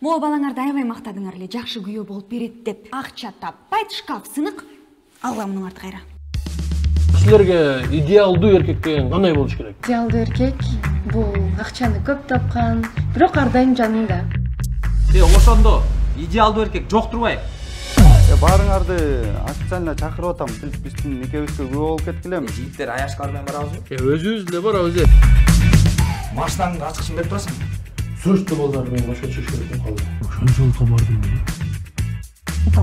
Могу балаңарды аябай мактадыңар эле, жакшы күйөө болуп берет деп. Акча таппайт, шкаф сынык. Алла мунун арты кайра. Силерге идеалдуу эркек деген кандай болуш керек? Идеалдуу эркек бул акчаны көп тапкан, бирок ар дайым жаныңда. Ошондо идеалдуу эркек жок турбайбы? Баарыңарды официально чакырып атам. Биздин экөөбүзгө күбө болуп кеткилем. Жигиттер аяшкар менен барабызбы? Өзүбүз деле барабыз. Машинаңдын ачкычын берип турасың. Срочно балдар менен башка чыгыш керек болуп калды. Ошончолукка бардым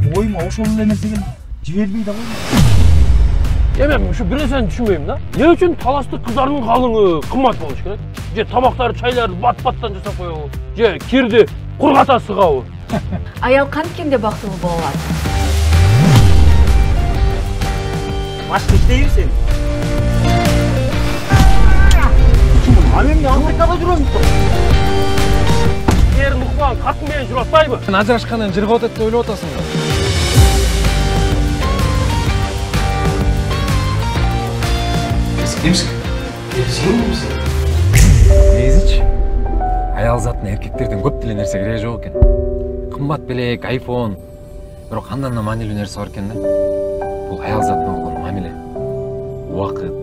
мен. Ойума ошол эле нерсе келди. Жибербей да койдум. Мен ушу бир нерсени түшүнбөйм да. Эмне үчүн талаштык кыздардын калыңы кымбат болуш керек? Же тамактары, чайларды бат-баттан жасап коебу? Же кирди кургата сыгабы? Аял канткенде бактылуу боло алат. Машина иштейби сен? Мен Америкада жүрөм. Эрин укпаган катын менен жүрүп атпайбы? Сен ажырашкандан жыргап атат деп ойлоп атасыңбы? Кимсиң? Сен кимсиң? Эзич. Аял затын эркектерден көп деле нерсе кереги жок экен. Кымбат белек, айфон. Бирок андан да маанилүү нерсе бар экен да. Бул аял затына болгон мамиле. Убакыт,